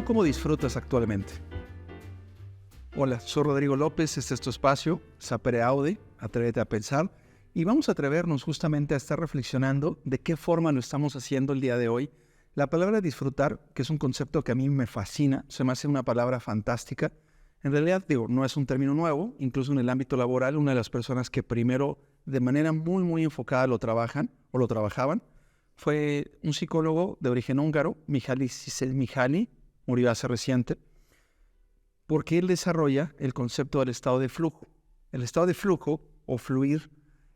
cómo disfrutas actualmente? Hola, soy Rodrigo López, este es tu espacio, Sapere Aude, Atrévete a Pensar, y vamos a atrevernos justamente a estar reflexionando de qué forma lo estamos haciendo el día de hoy. La palabra disfrutar, que es un concepto que a mí me fascina, se me hace una palabra fantástica. En realidad, no es un término nuevo, incluso en el ámbito laboral, una de las personas que primero de manera muy enfocada lo trabajaban, fue un psicólogo de origen húngaro, Mihaly Csikszentmihalyi, murió hace reciente, porque él desarrolla el concepto del estado de flujo. El estado de flujo o fluir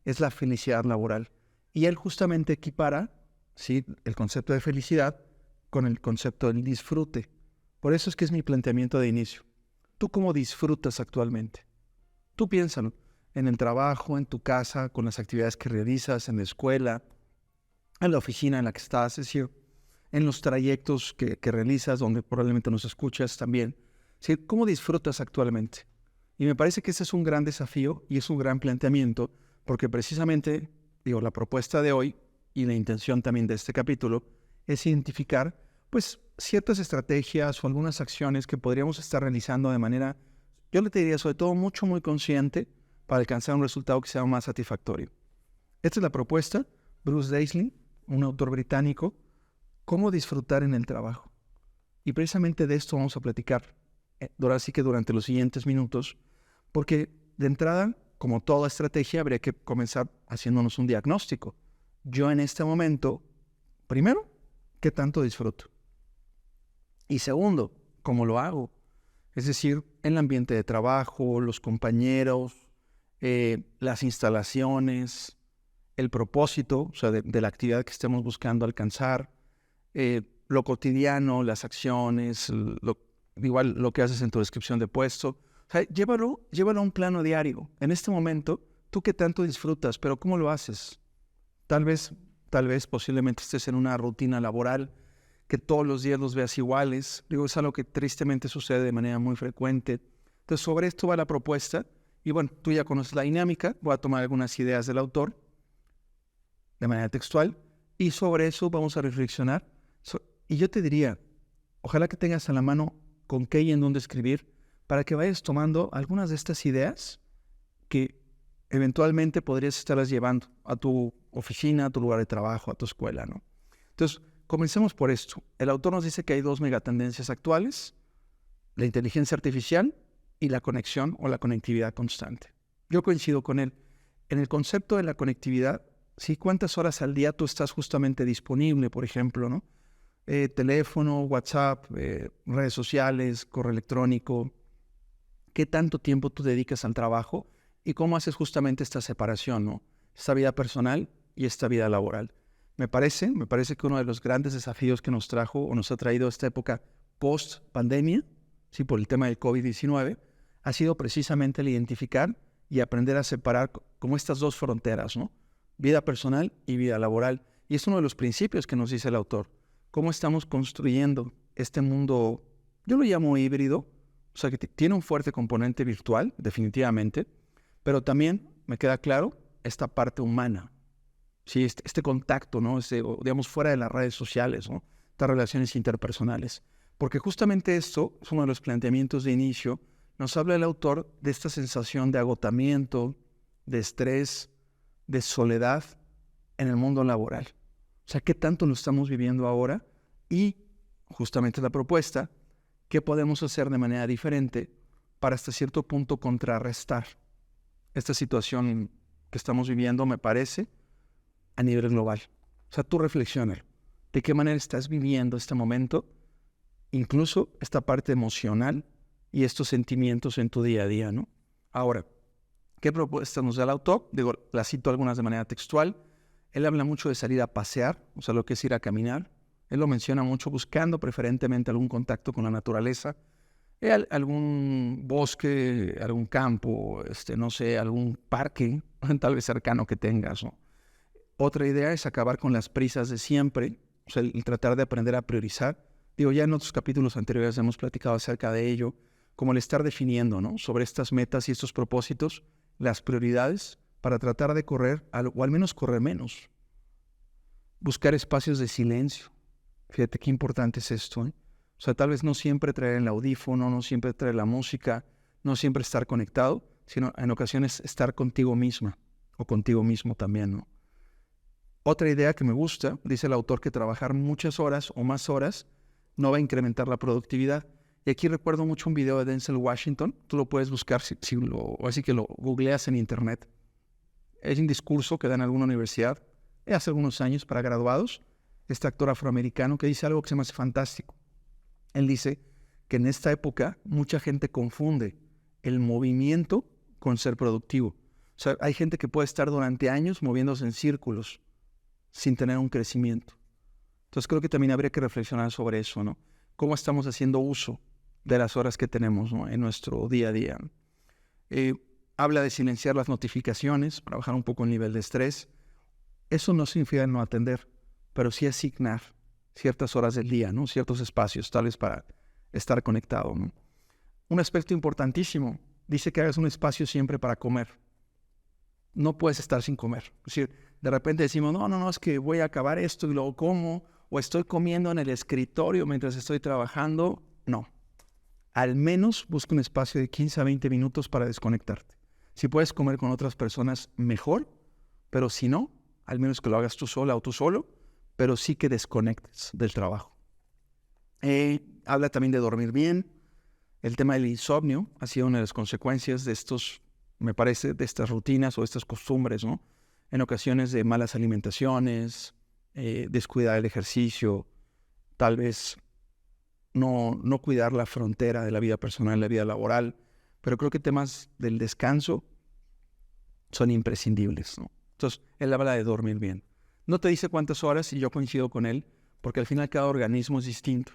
es la felicidad laboral. Y él justamente equipara, ¿sí?, el concepto de felicidad con el concepto del disfrute. Por eso es que es mi planteamiento de inicio. ¿Tú cómo disfrutas actualmente? Tú piénsalo, en el trabajo, en tu casa, con las actividades que realizas, en la escuela, en la oficina en la que estás, es decir, en los trayectos que realizas, donde probablemente nos escuchas también. ¿Sí? ¿Cómo disfrutas actualmente? Y me parece que ese es un gran desafío y es un gran planteamiento, porque precisamente, la propuesta de hoy y la intención también de este capítulo es identificar, pues, ciertas estrategias o algunas acciones que podríamos estar realizando de manera, yo le diría, sobre todo muy consciente para alcanzar un resultado que sea más satisfactorio. Esta es la propuesta. Bruce Daisley, un autor británico, cómo disfrutar en el trabajo. Y precisamente de esto vamos a platicar así que durante los siguientes minutos, porque de entrada, como toda estrategia, habría que comenzar haciéndonos un diagnóstico. Yo en este momento, primero, ¿qué tanto disfruto? Y segundo, ¿cómo lo hago? Es decir, el ambiente de trabajo, los compañeros, las instalaciones, el propósito, o sea, de la actividad que estemos buscando alcanzar, lo cotidiano, las acciones, igual lo que haces en tu descripción de puesto. O sea, llévalo a un plano diario. En este momento, ¿tú qué tanto disfrutas? Pero ¿cómo lo haces? Tal vez, posiblemente estés en una rutina laboral que todos los días los veas iguales. Es algo que tristemente sucede de manera muy frecuente. Entonces, sobre esto va la propuesta. Y bueno, tú ya conoces la dinámica. Voy a tomar algunas ideas del autor de manera textual. Y sobre eso vamos a reflexionar. Y yo te diría, ojalá que tengas a la mano con qué y en dónde escribir para que vayas tomando algunas de estas ideas que eventualmente podrías estarlas llevando a tu oficina, a tu lugar de trabajo, a tu escuela, ¿no? Entonces, comencemos por esto. El autor nos dice que hay dos megatendencias actuales: la inteligencia artificial y la conexión o la conectividad constante. Yo coincido con él. En el concepto de la conectividad, ¿sí? ¿Cuántas horas al día tú estás justamente disponible, por ejemplo, ¿no? Teléfono, WhatsApp, redes sociales, correo electrónico. ¿Qué tanto tiempo tú dedicas al trabajo y cómo haces justamente esta separación, ¿no? Esta vida personal y esta vida laboral. Me parece que uno de los grandes desafíos que nos trajo o nos ha traído esta época post-pandemia, sí, por el tema del COVID-19, ha sido precisamente el identificar y aprender a separar como estas dos fronteras, ¿no? Vida personal y vida laboral. Y es uno de los principios que nos dice el autor. ¿Cómo estamos construyendo este mundo? Yo lo llamo híbrido, o sea, que tiene un fuerte componente virtual, definitivamente, pero también, me queda claro, esta parte humana, ¿sí? Este contacto, ¿no? Digamos, fuera de las redes sociales, ¿no? Estas relaciones interpersonales. Porque justamente esto es uno de los planteamientos de inicio. Nos habla el autor de esta sensación de agotamiento, de estrés, de soledad en el mundo laboral. O sea, ¿qué tanto lo estamos viviendo ahora? Y justamente la propuesta, ¿qué podemos hacer de manera diferente para hasta cierto punto contrarrestar esta situación que estamos viviendo, me parece, a nivel global? O sea, tú reflexiona, ¿de qué manera estás viviendo este momento? Incluso esta parte emocional y estos sentimientos en tu día a día, ¿no? Ahora, ¿qué propuesta nos da el autor? La cito algunas de manera textual. Él habla mucho de salir a pasear, o sea, lo que es ir a caminar. Él lo menciona mucho buscando preferentemente algún contacto con la naturaleza, algún bosque, algún campo, no sé, algún parque, tal vez cercano que tengas, ¿no? Otra idea es acabar con las prisas de siempre, o sea, el tratar de aprender a priorizar. Ya en otros capítulos anteriores hemos platicado acerca de ello, como el estar definiendo, ¿no?, sobre estas metas y estos propósitos, las prioridades, para tratar de correr, o al menos correr menos. Buscar espacios de silencio. Fíjate qué importante es esto, ¿eh? O sea, tal vez no siempre traer el audífono, no siempre traer la música, no siempre estar conectado, sino en ocasiones estar contigo misma o contigo mismo también, ¿no? Otra idea que me gusta, dice el autor, que trabajar muchas horas o más horas no va a incrementar la productividad. Y aquí recuerdo mucho un video de Denzel Washington, tú lo puedes buscar así que lo googleas en internet. Es un discurso que da en alguna universidad hace algunos años para graduados, este actor afroamericano que dice algo que se me hace fantástico. Él dice que en esta época mucha gente confunde el movimiento con ser productivo. O sea, hay gente que puede estar durante años moviéndose en círculos sin tener un crecimiento. Entonces creo que también habría que reflexionar sobre eso, ¿no? ¿Cómo estamos haciendo uso de las horas que tenemos, ¿no?, en nuestro día a día? Habla de silenciar las notificaciones para bajar un poco el nivel de estrés. Eso no significa no atender, pero sí asignar ciertas horas del día, ¿no?, ciertos espacios, tal vez para estar conectado, ¿no? Un aspecto importantísimo, dice que hagas un espacio siempre para comer. No puedes estar sin comer. Es decir, de repente decimos, no, es que voy a acabar esto y luego como, o estoy comiendo en el escritorio mientras estoy trabajando. No. Al menos busca un espacio de 15 a 20 minutos para desconectarte. Si puedes comer con otras personas, mejor, pero si no, al menos que lo hagas tú sola o tú solo, pero sí que desconectes del trabajo. Habla también de dormir bien. El tema del insomnio ha sido una de las consecuencias de estos, me parece, de estas rutinas o estas costumbres, ¿no? En ocasiones de malas alimentaciones, descuidar el ejercicio, tal vez no cuidar la frontera de la vida personal y la vida laboral, pero creo que temas del descanso son imprescindibles, ¿no? Entonces, él habla de dormir bien. No te dice cuántas horas, y yo coincido con él, porque al final cada organismo es distinto,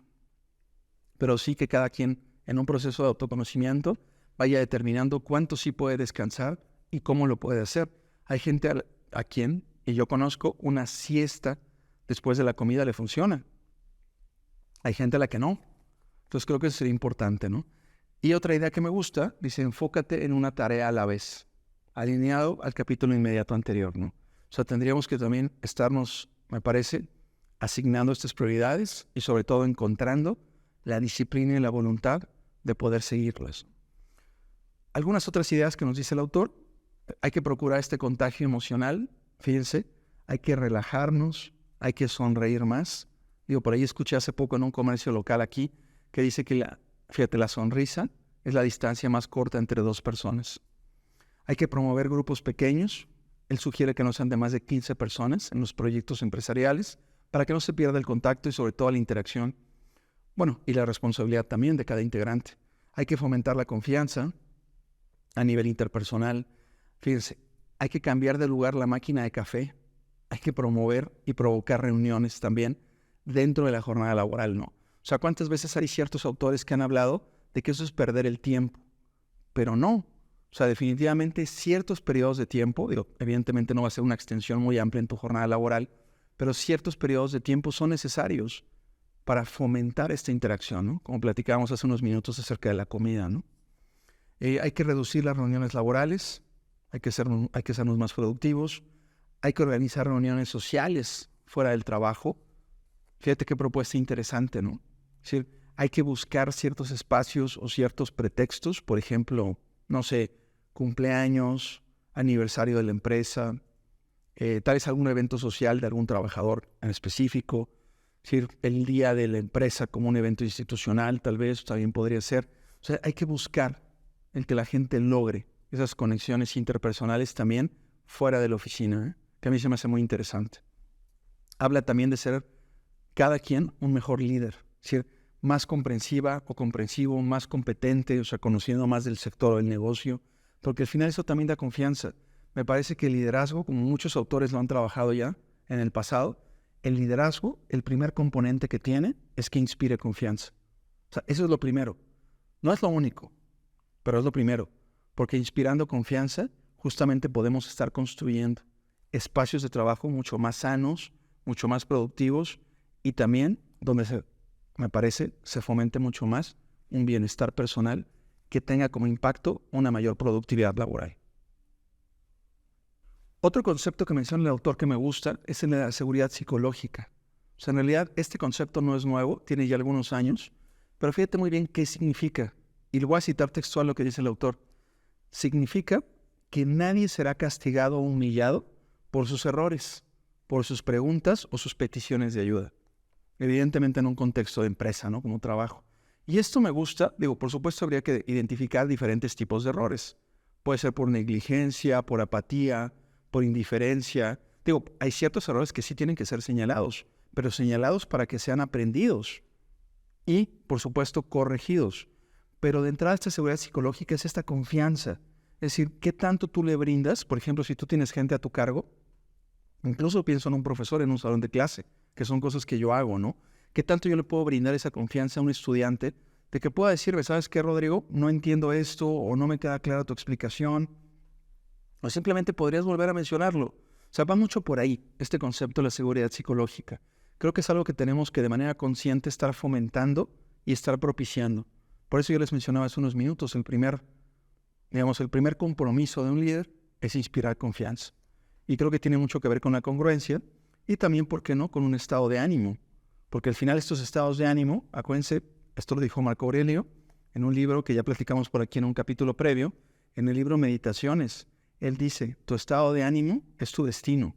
pero sí que cada quien en un proceso de autoconocimiento vaya determinando cuánto sí puede descansar y cómo lo puede hacer. Hay gente a quien, y yo conozco, una siesta después de la comida le funciona. Hay gente a la que no. Entonces creo que eso sería importante, ¿no? Y otra idea que me gusta, dice, enfócate en una tarea a la vez, alineado al capítulo inmediato anterior, ¿no? O sea, tendríamos que también estarnos, me parece, asignando estas prioridades y sobre todo encontrando la disciplina y la voluntad de poder seguirlas. Algunas otras ideas que nos dice el autor: hay que procurar este contagio emocional, fíjense, hay que relajarnos, hay que sonreír más. Digo, por ahí escuché hace poco en un comercio local aquí que dice que la sonrisa es la distancia más corta entre dos personas. Hay que promover grupos pequeños. Él sugiere que no sean de más de 15 personas en los proyectos empresariales para que no se pierda el contacto y sobre todo la interacción. Bueno, y la responsabilidad también de cada integrante. Hay que fomentar la confianza a nivel interpersonal. Fíjense, hay que cambiar de lugar la máquina de café. Hay que promover y provocar reuniones también dentro de la jornada laboral, ¿no? O sea, ¿cuántas veces hay ciertos autores que han hablado de que eso es perder el tiempo? Pero no. O sea, definitivamente ciertos periodos de tiempo, digo, evidentemente no va a ser una extensión muy amplia en tu jornada laboral, pero ciertos periodos de tiempo son necesarios para fomentar esta interacción, ¿no? Como platicábamos hace unos minutos acerca de la comida, ¿no? Hay que reducir las reuniones laborales, hay que sernos más productivos, hay que organizar reuniones sociales fuera del trabajo. Fíjate qué propuesta interesante, ¿no? Es decir, hay que buscar ciertos espacios o ciertos pretextos, por ejemplo, no sé, cumpleaños, aniversario de la empresa, tal vez algún evento social de algún trabajador en específico. Es decir, el día de la empresa como un evento institucional, tal vez también podría ser. O sea, hay que buscar el que la gente logre esas conexiones interpersonales también fuera de la oficina, ¿eh? Que a mí se me hace muy interesante. Habla también de ser cada quien un mejor líder, es decir, más comprensiva o comprensivo, más competente, o sea, conociendo más del sector o del negocio, porque al final eso también da confianza. Me parece que el liderazgo, como muchos autores lo han trabajado ya en el pasado, el liderazgo, el primer componente que tiene es que inspire confianza. O sea, eso es lo primero. No es lo único, pero es lo primero, porque inspirando confianza justamente podemos estar construyendo espacios de trabajo mucho más sanos, mucho más productivos y también donde me parece se fomente mucho más un bienestar personal que tenga como impacto una mayor productividad laboral. Otro concepto que menciona el autor que me gusta es el de la seguridad psicológica. O sea, en realidad este concepto no es nuevo, tiene ya algunos años, Pero fíjate muy bien qué significa. Y le voy a citar textual lo que dice el autor. Significa que nadie será castigado o humillado por sus errores, por sus preguntas o sus peticiones de ayuda. Evidentemente en un contexto de empresa, ¿no? Como trabajo. Y esto me gusta, por supuesto habría que identificar diferentes tipos de errores. Puede ser por negligencia, por apatía, por indiferencia. Hay ciertos errores que sí tienen que ser señalados, pero señalados para que sean aprendidos y, por supuesto, corregidos. Pero de entrada esta seguridad psicológica es esta confianza. Es decir, ¿qué tanto tú le brindas? Por ejemplo, si tú tienes gente a tu cargo, incluso pienso en un profesor en un salón de clase, que son cosas que yo hago, ¿no? ¿Qué tanto yo le puedo brindar esa confianza a un estudiante de que pueda decirme, ¿sabes qué, Rodrigo? No entiendo esto o no me queda clara tu explicación. O simplemente podrías volver a mencionarlo. O sea, va mucho por ahí este concepto de la seguridad psicológica. Creo que es algo que tenemos que de manera consciente estar fomentando y estar propiciando. Por eso yo les mencionaba hace unos minutos, el primer compromiso de un líder es inspirar confianza. Y creo que tiene mucho que ver con la congruencia y también, ¿por qué no?, con un estado de ánimo. Porque al final estos estados de ánimo, acuérdense, esto lo dijo Marco Aurelio en un libro que ya platicamos por aquí en un capítulo previo, en el libro Meditaciones. Él dice, tu estado de ánimo es tu destino.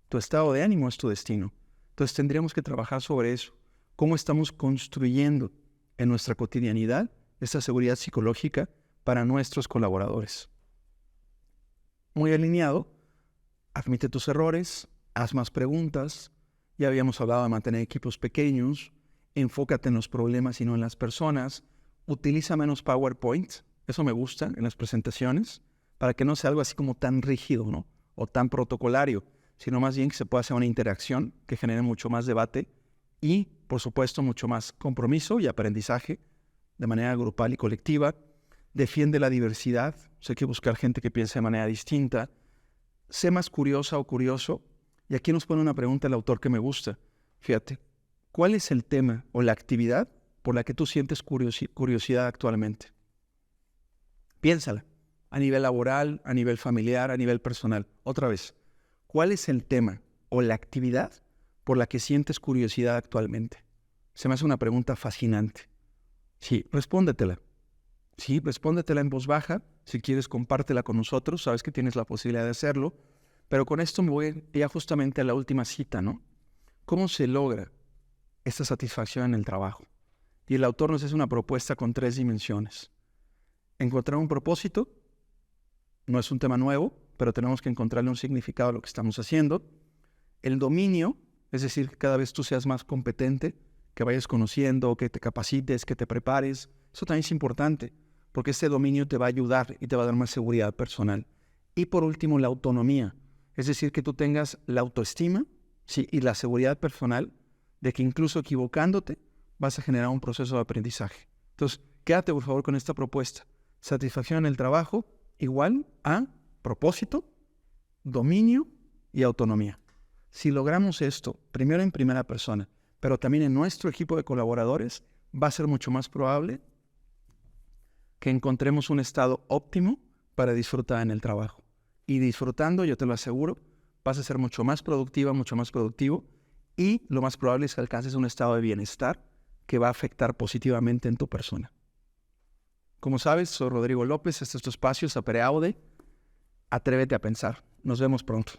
Tu estado de ánimo es tu destino. Entonces tendríamos que trabajar sobre eso. ¿Cómo estamos construyendo en nuestra cotidianidad esta seguridad psicológica para nuestros colaboradores? Muy alineado, admite tus errores, haz más preguntas. Ya habíamos hablado de mantener equipos pequeños, enfócate en los problemas y no en las personas, utiliza menos PowerPoint, eso me gusta en las presentaciones, para que no sea algo así como tan rígido, ¿no? O tan protocolario, sino más bien que se pueda hacer una interacción que genere mucho más debate y, por supuesto, mucho más compromiso y aprendizaje de manera grupal y colectiva. Defiende la diversidad, hay que buscar gente que piense de manera distinta. Sé más curiosa o curioso. Y aquí nos pone una pregunta el autor que me gusta. Fíjate, ¿cuál es el tema o la actividad por la que tú sientes curiosidad actualmente? Piénsala, a nivel laboral, a nivel familiar, a nivel personal. Otra vez, ¿cuál es el tema o la actividad por la que sientes curiosidad actualmente? Se me hace una pregunta fascinante. Sí, respóndetela. Sí, respóndetela en voz baja. Si quieres, compártela con nosotros. Sabes que tienes la posibilidad de hacerlo. Pero con esto me voy ya justamente a la última cita, ¿no? ¿Cómo se logra esta satisfacción en el trabajo? Y el autor nos hace una propuesta con 3 dimensiones. Encontrar un propósito. No es un tema nuevo, pero tenemos que encontrarle un significado a lo que estamos haciendo. El dominio, es decir, que cada vez tú seas más competente, que vayas conociendo, que te capacites, que te prepares. Eso también es importante, porque este dominio te va a ayudar y te va a dar más seguridad personal. Y por último, la autonomía. Es decir, que tú tengas la autoestima, ¿sí?, y la seguridad personal de que incluso equivocándote vas a generar un proceso de aprendizaje. Entonces, quédate por favor con esta propuesta. Satisfacción en el trabajo igual a propósito, dominio y autonomía. Si logramos esto, primero en primera persona, pero también en nuestro equipo de colaboradores, va a ser mucho más probable que encontremos un estado óptimo para disfrutar en el trabajo. Y disfrutando, yo te lo aseguro, vas a ser mucho más productiva, mucho más productivo, y lo más probable es que alcances un estado de bienestar que va a afectar positivamente en tu persona. Como sabes, soy Rodrigo López, este es tu espacio, Sapere Aude. Atrévete a pensar. Nos vemos pronto.